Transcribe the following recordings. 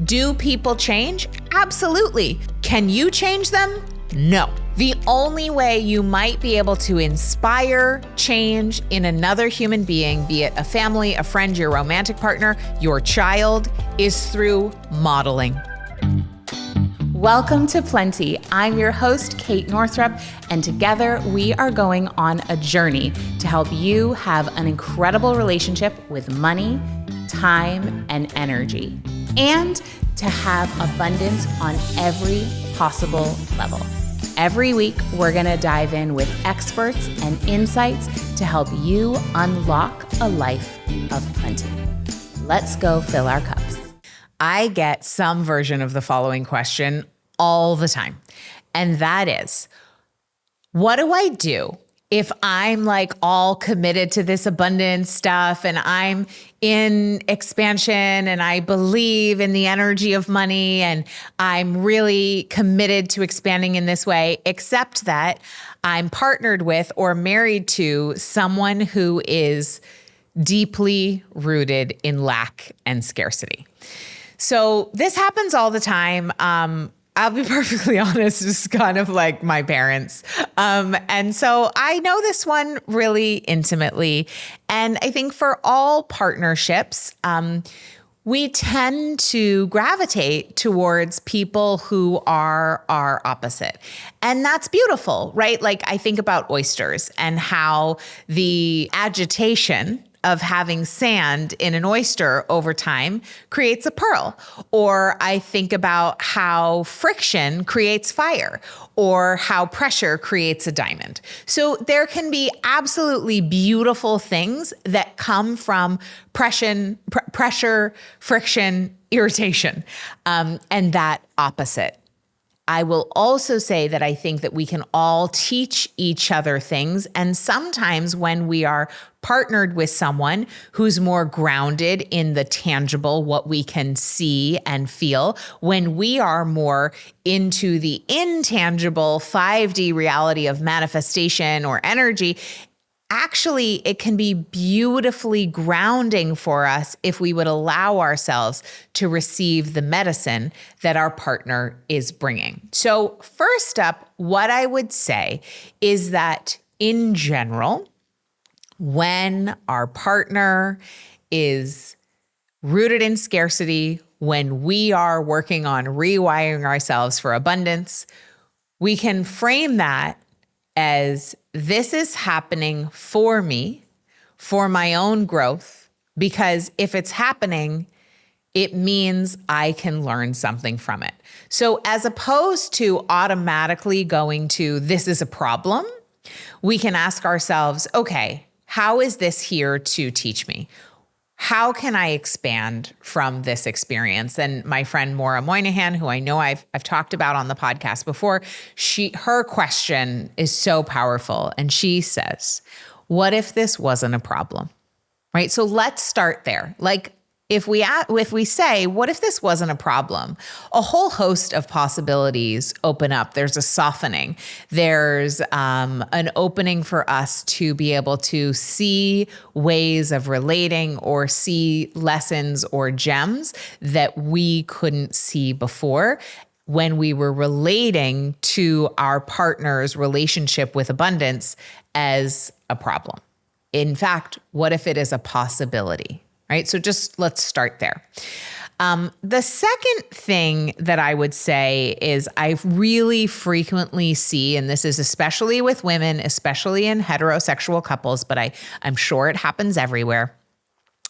Do people change? Absolutely. Can you change them? No. The only way you might be able to inspire change in another human being, be it a family, a friend, your romantic partner, your child, is through modeling. Welcome to Plenty. I'm your host, Kate Northrup, and together we are going on a journey to help you have an incredible relationship with money, time, and energy, and to have abundance on every possible level. Every week, we're going to dive in with experts and insights to help you unlock a life of plenty. Let's go fill our cups. I get some version of the following question all the time, and that is, what do I do if I'm like all committed to this abundance stuff and I'm in expansion and I believe in the energy of money and I'm really committed to expanding in this way, except that I'm partnered with or married to someone who is deeply rooted in lack and scarcity? So this happens all the time. I'll be perfectly honest, it's kind of like my parents. And so I know this one really intimately. And I think for all partnerships, we tend to gravitate towards people who are our opposite. And that's beautiful, right? Like I think about oysters and how the agitation of having sand in an oyster over time creates a pearl. Or I think about how friction creates fire, or how pressure creates a diamond. So there can be absolutely beautiful things that come from pressure, friction, irritation, and that opposite. I will also say that I think that we can all teach each other things. And sometimes when we are partnered with someone who's more grounded in the tangible, what we can see and feel, when we are more into the intangible 5D reality of manifestation or energy, actually, it can be beautifully grounding for us if we would allow ourselves to receive the medicine that our partner is bringing. So first up, what I would say is that in general, when our partner is rooted in scarcity, when we are working on rewiring ourselves for abundance, we can frame that as this is happening for me, for my own growth, because if it's happening, it means I can learn something from it. So as opposed to automatically going to this is a problem, we can ask ourselves, okay, how is this here to teach me? How can I expand from this experience? And my friend Maura Moynihan, who I know I've talked about on the podcast before, her question is so powerful. And she says, what if this wasn't a problem? Right? So let's start there. Like if we say, what if this wasn't a problem? A whole host of possibilities open up. There's a softening. There's an opening for us to be able to see ways of relating or see lessons or gems that we couldn't see before when we were relating to our partner's relationship with abundance as a problem. In fact, what if it is a possibility? Right? So just let's start there. The second thing that I would say is I really frequently see, and this is especially with women, especially in heterosexual couples, but I'm sure it happens everywhere.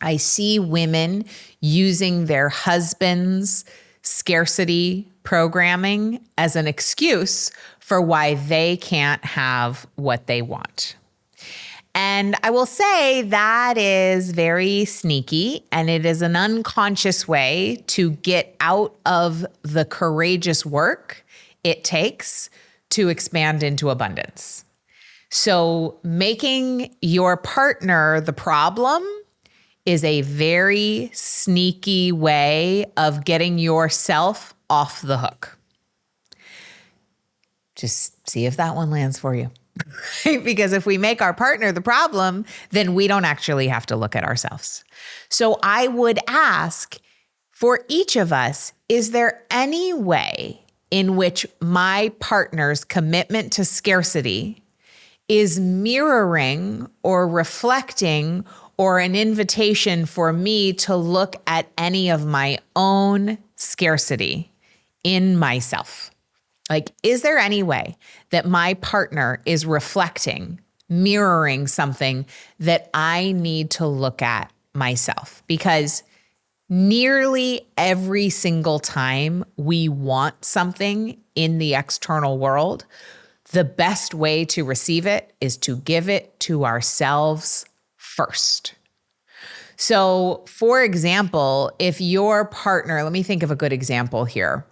I see women using their husband's scarcity programming as an excuse for why they can't have what they want. And I will say that is very sneaky, and it is an unconscious way to get out of the courageous work it takes to expand into abundance. So making your partner the problem is a very sneaky way of getting yourself off the hook. Just see if that one lands for you. Because if we make our partner the problem, then we don't actually have to look at ourselves. So I would ask, For each of us, is there any way in which my partner's commitment to scarcity is mirroring or reflecting or an invitation for me to look at any of my own scarcity in myself? Like, is there any way that my partner is reflecting, mirroring something that I need to look at myself? Because nearly every single time we want something in the external world, the best way to receive it is to give it to ourselves first. So, for example, if your partner, let me think of a good example here.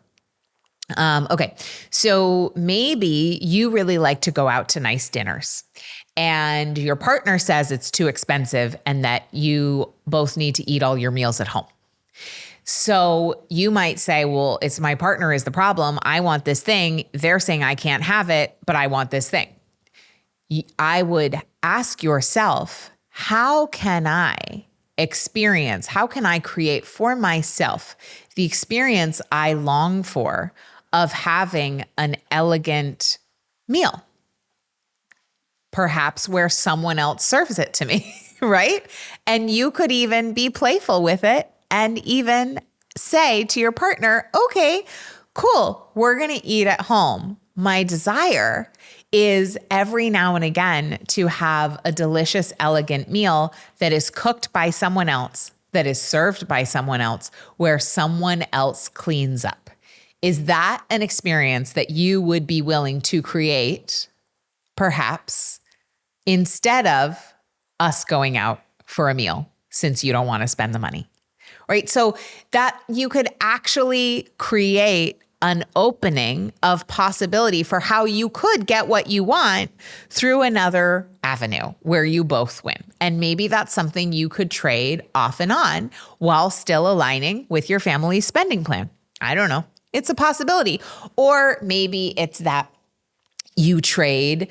Okay, so maybe you really like to go out to nice dinners and your partner says it's too expensive and that you both need to eat all your meals at home. So you might say, well, it's my partner is the problem. I want this thing. They're saying I can't have it, but I want this thing. I would ask yourself, how can I create for myself the experience I long for of having an elegant meal? Perhaps where someone else serves it to me, right? And you could even be playful with it and even say to your partner, okay, cool, we're going to eat at home. My desire is every now and again to have a delicious, elegant meal that is cooked by someone else, that is served by someone else, where someone else cleans up. Is that an experience that you would be willing to create, perhaps, instead of us going out for a meal since you don't want to spend the money? Right? So that you could actually create an opening of possibility for how you could get what you want through another avenue where you both win. And maybe that's something you could trade off and on while still aligning with your family's spending plan. I don't know. It's a possibility. Or maybe it's that you trade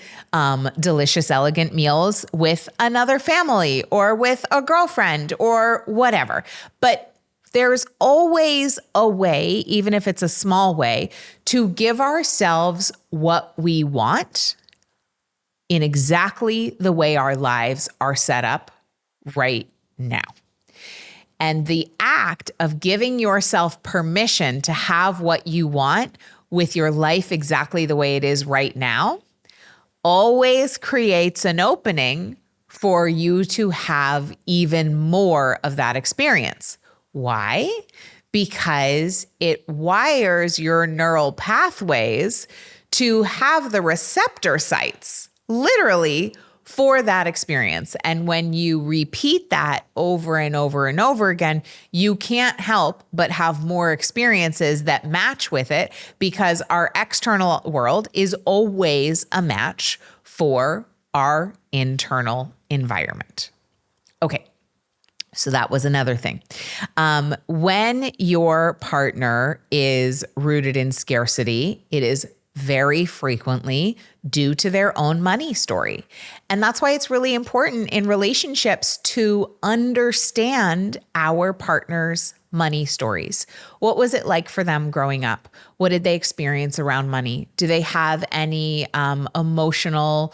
delicious, elegant meals with another family or with a girlfriend or whatever. But there's always a way, even if it's a small way, to give ourselves what we want in exactly the way our lives are set up right now. And the act of giving yourself permission to have what you want with your life exactly the way it is right now always creates an opening for you to have even more of that experience. Why? Because it wires your neural pathways to have the receptor sites, literally, for that experience. And when you repeat that over and over and over again, you can't help but have more experiences that match with it, because our external world is always a match for our internal environment. Okay. So that was another thing. When your partner is rooted in scarcity, it is very frequently due to their own money story. And that's why it's really important in relationships to understand our partner's money stories. What was it like for them growing up? What did they experience around money? Do they have any emotional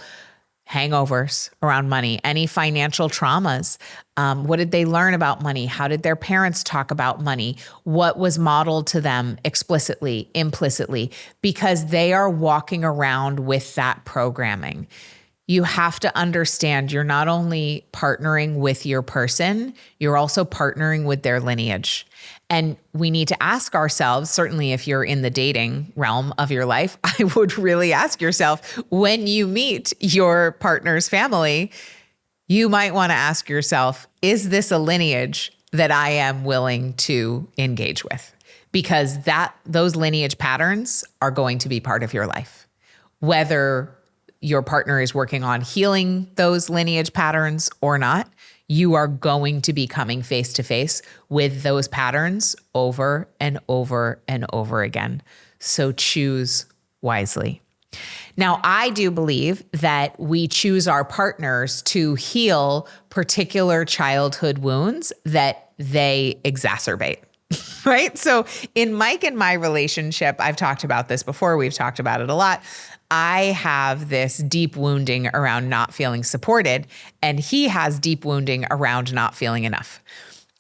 hangovers around money? Any financial traumas? What did they learn about money? How did their parents talk about money? What was modeled to them explicitly, implicitly? Because they are walking around with that programming. You have to understand you're not only partnering with your person, you're also partnering with their lineage. And we need to ask ourselves, certainly if you're in the dating realm of your life, I would really ask yourself, when you meet your partner's family, you might want to ask yourself, is this a lineage that I am willing to engage with? Because those lineage patterns are going to be part of your life. Whether your partner is working on healing those lineage patterns or not, you are going to be coming face to face with those patterns over and over and over again. So choose wisely. Now, I do believe that we choose our partners to heal particular childhood wounds that they exacerbate. right? So in Mike and my relationship, I've talked about this before. We've talked about it a lot. I have this deep wounding around not feeling supported, and he has deep wounding around not feeling enough.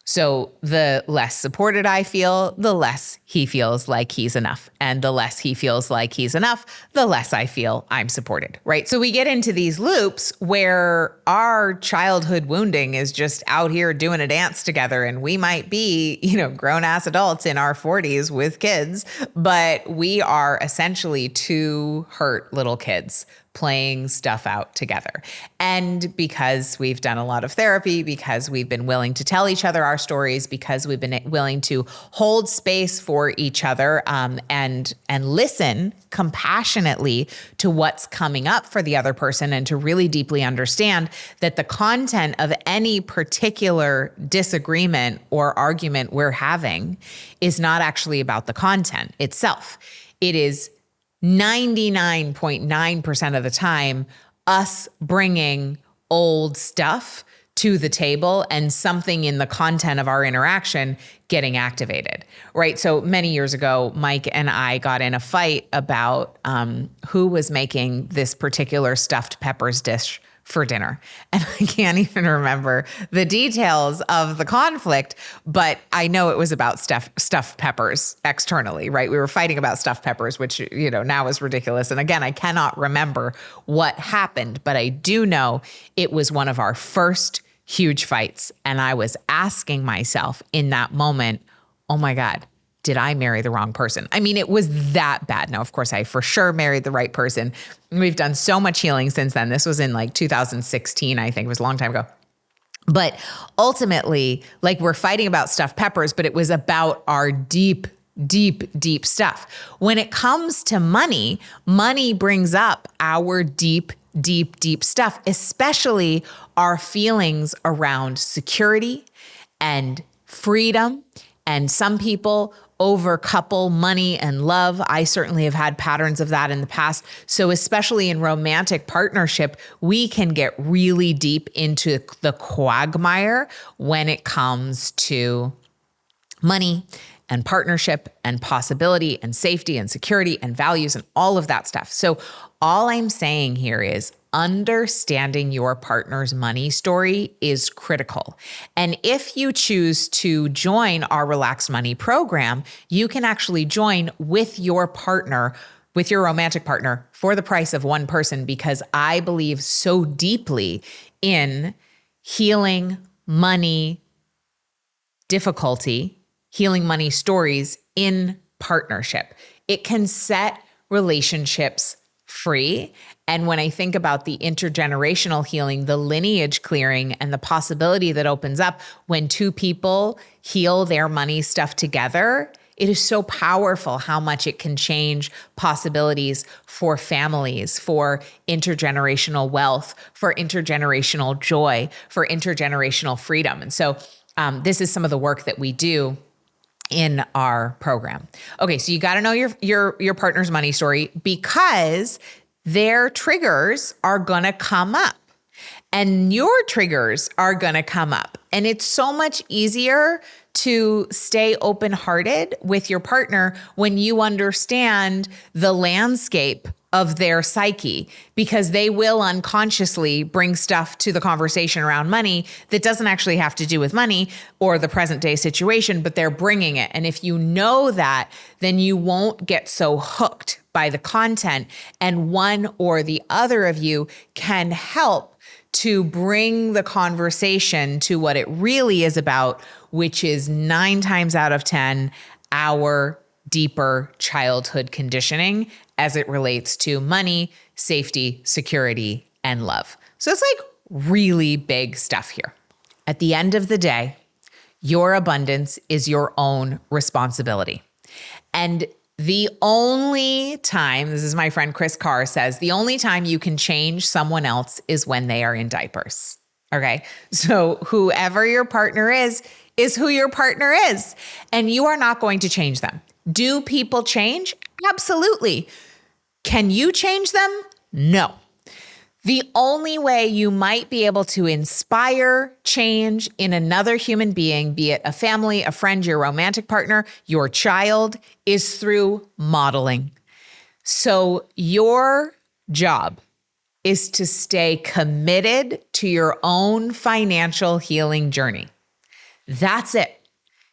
So the less supported I feel, the less he feels like he's enough. And the less he feels like he's enough, the less I feel I'm supported, right? So we get into these loops where our childhood wounding is just out here doing a dance together. And we might be, grown ass adults in our 40s with kids, but we are essentially two hurt little kids playing stuff out together. And because we've done a lot of therapy, because we've been willing to tell each other our stories, because we've been willing to hold space for each other, and listen compassionately to what's coming up for the other person, and to really deeply understand that the content of any particular disagreement or argument we're having is not actually about the content itself. It is 99.9% of the time us bringing old stuff to the table and something in the content of our interaction getting activated, right? So many years ago, Mike and I got in a fight about who was making this particular stuffed peppers dish for dinner. And I can't even remember the details of the conflict, but I know it was about stuffed peppers externally, right? We were fighting about stuffed peppers, which, now is ridiculous. And again, I cannot remember what happened, but I do know it was one of our first huge fights. And I was asking myself in that moment, oh my God, did I marry the wrong person? I mean, it was that bad. Now, of course, I for sure married the right person. We've done so much healing since then. This was in 2016, I think. It was a long time ago. But ultimately, we're fighting about stuffed peppers, but it was about our deep stuff. When it comes to money, money brings up our deep stuff, especially our feelings around security and freedom. And some people overcouple money and love. I certainly have had patterns of that in the past. So especially in romantic partnership, we can get really deep into the quagmire when it comes to money and partnership and possibility and safety and security and values and all of that stuff. So all I'm saying here is understanding your partner's money story is critical. And if you choose to join our Relaxed Money program, you can actually join with your partner, with your romantic partner, for the price of one person, because I believe so deeply in healing money difficulty, healing money stories in partnership. It can set relationships free. And when I think about the intergenerational healing, the lineage clearing, and the possibility that opens up when two people heal their money stuff together, it is so powerful how much it can change possibilities for families, for intergenerational wealth, for intergenerational joy, for intergenerational freedom. And so this is some of the work that we do in our program. Okay, so you got to know your partner's money story, because their triggers are going to come up and your triggers are going to come up. And it's so much easier to stay open-hearted with your partner when you understand the landscape of their psyche, because they will unconsciously bring stuff to the conversation around money that doesn't actually have to do with money or the present day situation, but they're bringing it. And if you know that, then you won't get so hooked by the content, and one or the other of you can help to bring the conversation to what it really is about, which is 9 times out of 10, our deeper childhood conditioning as it relates to money, safety, security, and love. So it's really big stuff here. At the end of the day, your abundance is your own responsibility. And the only time, this is my friend Chris Carr says, the only time you can change someone else is when they are in diapers. Okay. So whoever your partner is who your partner is, and you are not going to change them. Do people change? Absolutely. Can you change them? No. The only way you might be able to inspire change in another human being, be it a family, a friend, your romantic partner, your child, is through modeling. So your job is to stay committed to your own financial healing journey. That's it.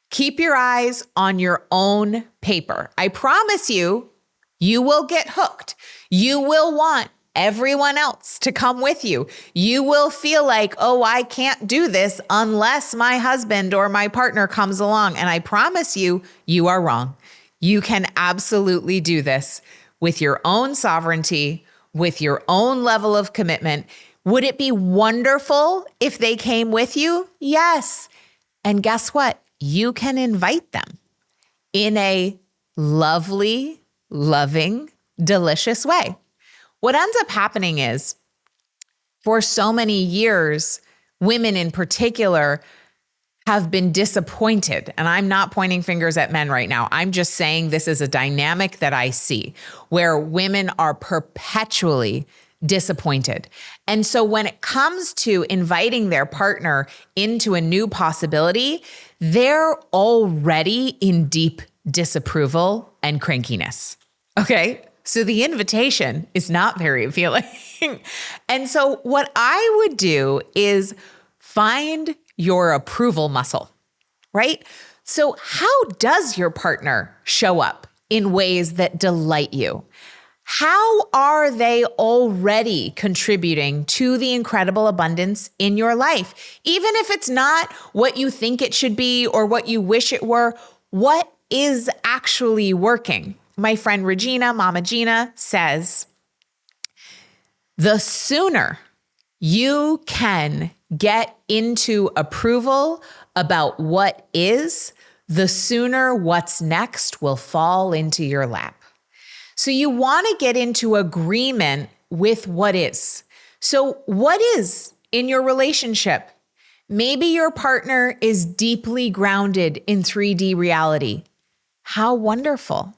Keep your eyes on your own paper. I promise you, you will get hooked. You will want everyone else to come with you. You will feel like, oh, I can't do this unless my husband or my partner comes along. And I promise you, you are wrong. You can absolutely do this with your own sovereignty, with your own level of commitment. Would it be wonderful if they came with you? Yes. And guess what? You can invite them in a lovely, loving, delicious way. What ends up happening is, for so many years, women in particular have been disappointed. And I'm not pointing fingers at men right now. I'm just saying this is a dynamic that I see where women are perpetually disappointed. And so when it comes to inviting their partner into a new possibility, they're already in deep disapproval and crankiness. Okay? So the invitation is not very appealing. And so what I would do is find your approval muscle, right? So how does your partner show up in ways that delight you? How are they already contributing to the incredible abundance in your life? Even if it's not what you think it should be or what you wish it were, what is actually working? My friend Regina, Mama Gina, says, the sooner you can get into approval about what is, the sooner what's next will fall into your lap. So you want to get into agreement with what is. So what is in your relationship? Maybe your partner is deeply grounded in 3D reality. How wonderful.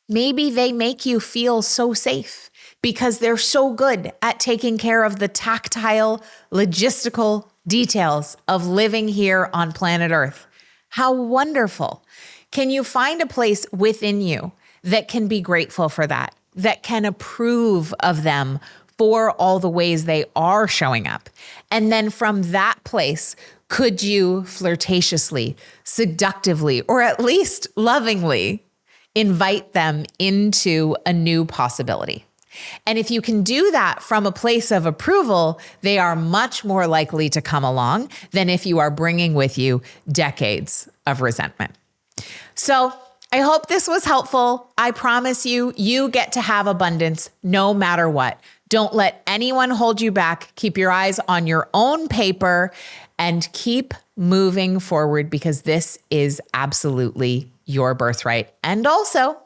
Maybe they make you feel so safe because they're so good at taking care of the tactile, logistical details of living here on planet Earth. How wonderful. Can you find a place within you that can be grateful for that, that can approve of them for all the ways they are showing up? And then from that place, could you flirtatiously, seductively, or at least lovingly invite them into a new possibility? And if you can do that from a place of approval, they are much more likely to come along than if you are bringing with you decades of resentment. So I hope this was helpful. I promise you, you get to have abundance no matter what. Don't let anyone hold you back. Keep your eyes on your own paper and keep moving forward because this is absolutely your birthright. And also,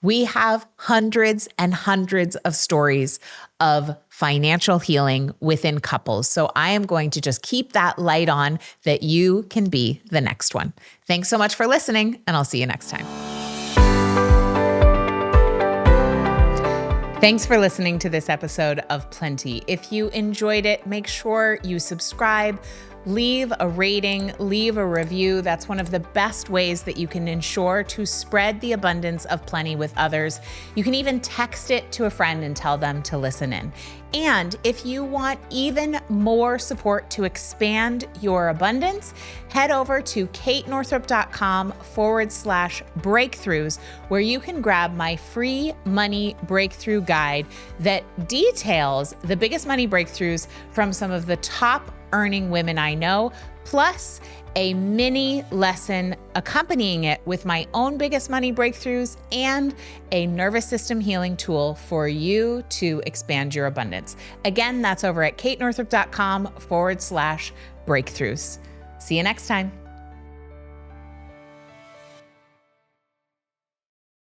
we have hundreds and hundreds of stories of financial healing within couples. So I am going to just keep that light on that you can be the next one. Thanks so much for listening, and I'll see you next time. Thanks for listening to this episode of Plenty. If you enjoyed it, make sure you subscribe, leave a rating, leave a review. That's one of the best ways that you can ensure to spread the abundance of plenty with others. You can even text it to a friend and tell them to listen in. And if you want even more support to expand your abundance, head over to katenorthrup.com/breakthroughs, where you can grab my free money breakthrough guide that details the biggest money breakthroughs from some of the top earning women I know, plus a mini lesson accompanying it with my own biggest money breakthroughs and a nervous system healing tool for you to expand your abundance. Again, that's over at katenorthrup.com/breakthroughs. See you next time.